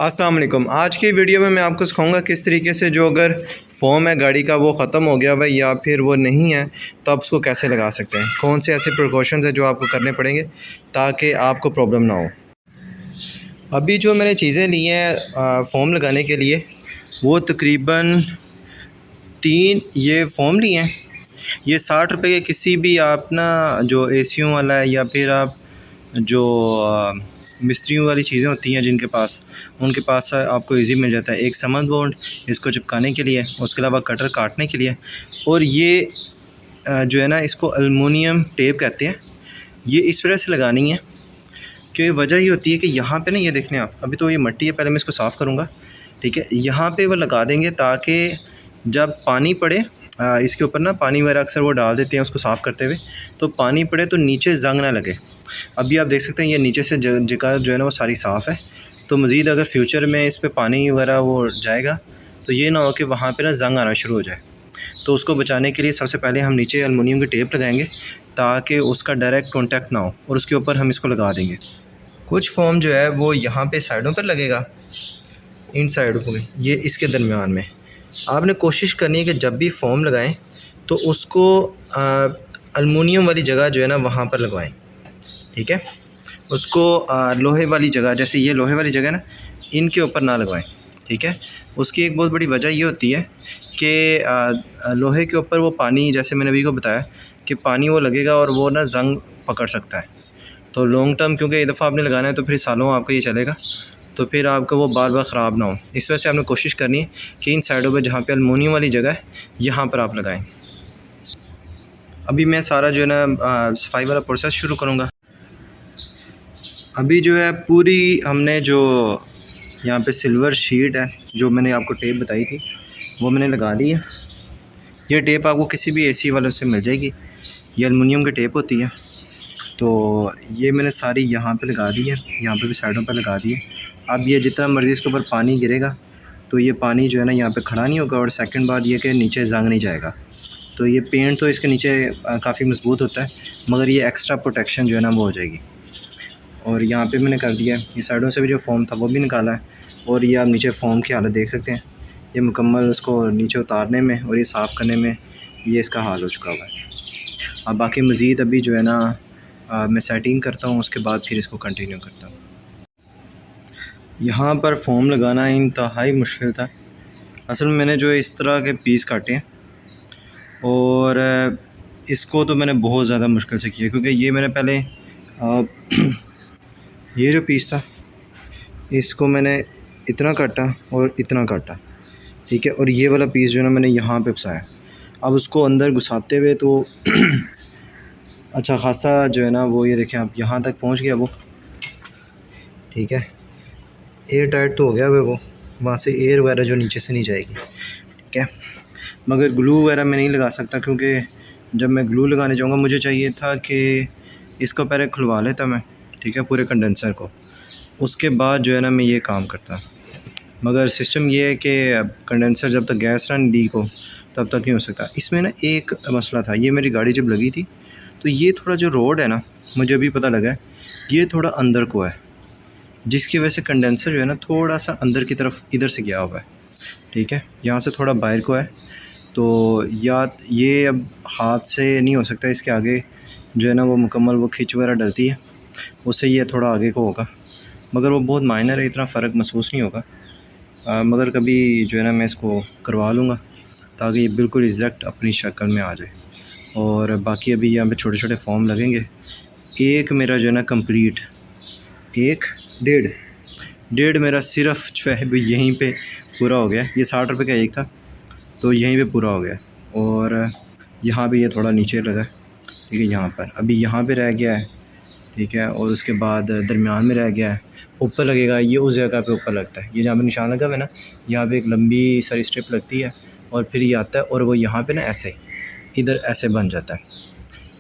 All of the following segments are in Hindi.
अस्सलाम वालेकुम। आज की वीडियो में मैं आपको सिखाऊंगा किस तरीके से जो अगर फ़ोम है गाड़ी का वो ख़त्म हो गया भाई या फिर वो नहीं है तो आप उसको कैसे लगा सकते हैं, कौन से ऐसे प्रिकॉशंस हैं जो आपको करने पड़ेंगे ताकि आपको प्रॉब्लम ना हो। अभी जो मैंने चीज़ें ली हैं फ़ोम लगाने के लिए वो तकरीबन 3 ये फ़ोम लिए हैं। ये 60 रुपये के किसी भी आप ना जो एसियों वाला है या फिर आप जो मिस्त्रियों वाली चीज़ें होती हैं जिनके पास उनके पास आपको इजी मिल जाता है। एक समन बोर्ड इसको चिपकाने के लिए, उसके अलावा कटर काटने के लिए, और ये जो है ना इसको एलुमिनियम टेप कहते हैं। ये इस वजह से लगानी है कि वजह ये होती है कि यहाँ पे ना ये देखने आप, अभी तो ये मट्टी है, पहले मैं इसको साफ़ करूँगा, ठीक है। यहाँ पे वो लगा देंगे ताकि जब पानी पड़े इसके ऊपर ना, पानी वगैरह अक्सर वो डाल देते हैं उसको साफ़ करते हुए, तो पानी पड़े तो नीचे जंग ना लगे। अभी आप देख सकते हैं ये नीचे से जगह जो है ना वो सारी साफ़ है, तो मज़ीद अगर फ्यूचर में इस पर पानी वगैरह वो जाएगा तो ये ना हो कि वहाँ पे ना जंग आना शुरू हो जाए। तो उसको बचाने के लिए सबसे पहले हम नीचे एलुमिनियम की टेप लगाएंगे ताकि उसका डायरेक्ट कॉन्टैक्ट ना हो, और उसके ऊपर हम इसको लगा देंगे। कुछ फ़ोम जो है वो यहाँ पे साइडों पर लगेगा, इन साइडों को, ये इसके दरमियान में। आपने कोशिश करनी है कि जब भी फ़ोम लगाएं तो उसको एलुमिनियम वाली जगह जो है ना वहाँ पर लगवाएं, ठीक है। उसको लोहे वाली जगह, जैसे ये लोहे वाली जगह ना, इनके ऊपर ना लगवाएं, ठीक है। उसकी एक बहुत बड़ी वजह ये होती है कि लोहे के ऊपर वो पानी, जैसे मैंने अभी को बताया कि पानी वो लगेगा और वो ना जंग पकड़ सकता है। तो लॉन्ग टर्म, क्योंकि एक दफ़ा आपने लगाना है तो फिर सालों आपका ये चलेगा, तो फिर आपका वो बार बार ख़राब ना हो। इस वजह से आपने कोशिश करनी है कि इन साइडों पे जहाँ पे एलुमिनियम वाली जगह है यहाँ पर आप लगाएं। अभी मैं सारा जो है ना सफाई वाला प्रोसेस शुरू करूँगा। अभी जो है पूरी हमने जो यहाँ पे सिल्वर शीट है जो मैंने आपको टेप बताई थी वो मैंने लगा ली है। ये टेप आपको किसी भी एसी वालों से मिल जाएगी, ये एलुमिनियम की टेप होती है। तो ये मैंने सारी यहाँ पे लगा दी है, यहाँ पे भी साइडों पे लगा दी है। अब ये जितना मर्ज़ी इसके ऊपर पानी गिरेगा तो ये पानी जो है ना यहाँ पे खड़ा नहीं होगा, और सेकंड बात ये कि नीचे जंग नहीं जाएगा। तो ये पेंट तो इसके नीचे काफ़ी मजबूत होता है, मगर ये एक्स्ट्रा प्रोटेक्शन जो है ना वो हो जाएगी। और यहाँ पे मैंने कर दिया है, ये साइडों से भी जो फ़ोम था वो भी निकाला है, और ये आप नीचे फ़ोम की हालत देख सकते हैं। ये मुकम्मल उसको नीचे उतारने में और ये साफ़ करने में ये इसका हाल हो चुका हुआ है। अब बाकी मज़ीद अभी जो है ना मैं सेटिंग करता हूँ, उसके बाद फिर इसको कंटिन्यू करता हूँ। यहाँ पर फ़ोम लगाना इंतहाई मुश्किल था। असल में मैंने जो है इस तरह के पीस काटे हैं, और इसको तो मैंने बहुत ज़्यादा मुश्किल से किया, क्योंकि ये मैंने पहले ये जो पीस था इसको मैंने इतना काटा और इतना काटा, ठीक है। और ये वाला पीस जो है ना मैंने यहाँ पे फंसाया। अब उसको अंदर घुसाते हुए तो अच्छा खासा जो है ना वो, ये देखें आप, यहाँ तक पहुँच गया वो, ठीक है। एयर टाइट तो हो गया वो, वहाँ से एयर वगैरह जो नीचे से नहीं जाएगी, ठीक है। मगर ग्लू वगैरह मैं नहीं लगा सकता, क्योंकि जब मैं ग्लू लगाने जाऊँगा मुझे चाहिए था कि इसको पहले खुलवा लेता मैं, ठीक है, पूरे कंडेंसर को, उसके बाद जो है ना मैं ये काम करता। मगर सिस्टम ये है कि कंडेंसर जब तक गैस ना लीक हो तब तक नहीं हो सकता। इसमें ना एक मसला था, ये मेरी गाड़ी जब लगी थी तो ये थोड़ा जो रोड है ना, मुझे अभी पता लगा ये थोड़ा अंदर को है, जिसकी वजह से कंडेंसर जो है ना थोड़ा सा अंदर की तरफ इधर से गया हुआ है, ठीक है, यहाँ से थोड़ा बाहर को है। तो या ये अब हाथ से नहीं हो सकता, इसके आगे जो है ना वो मुकम्मल वो खिंच वगैरह डलती है, उससे ये थोड़ा आगे को होगा, मगर वो बहुत माइनर है, इतना फ़र्क महसूस नहीं होगा। मगर कभी जो है ना मैं इसको करवा लूँगा ताकि ये बिल्कुल एग्जैक्ट अपनी शक्ल में आ जाए। और बाकी अभी यहाँ पे छोटे छोटे फॉर्म लगेंगे। एक मेरा जो है ना कंप्लीट, एक डेढ़ मेरा सिर्फ जो है यहीं पे पूरा हो गया। ये 60 रुपये का एक था तो यहीं पे पूरा हो गया, और यहाँ पे ये थोड़ा नीचे लगा, ठीक है, यहाँ पर अभी यहाँ पे रह गया है, ठीक है। और उसके बाद दरमियान में रह गया है, ऊपर लगेगा, ये उस जगह पे ऊपर लगता है, ये जहाँ पे निशान लगा हुआ है ना, यहाँ पे एक लंबी सारी स्ट्रिप लगती है, और फिर ये आता है और वो यहाँ पे ना ऐसे इधर ऐसे बन जाता है,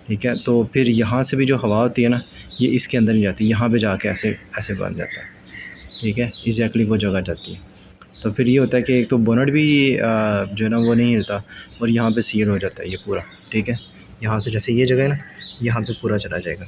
ठीक है। तो फिर यहाँ से भी जो हवा होती है ना ये इसके अंदर नहीं जाती, यहाँ पे जाके ऐसे ऐसे बन जाता है, ठीक है, एग्जैक्टली वो जगह जाती है। तो फिर ये होता है कि एक तो बोनट भी जो है ना वो नहीं हिलता, और यहाँ पे सील हो जाता है ये पूरा, ठीक है। यहाँ से जैसे ये जगह है ना, यहाँ पे पूरा चला जाएगा।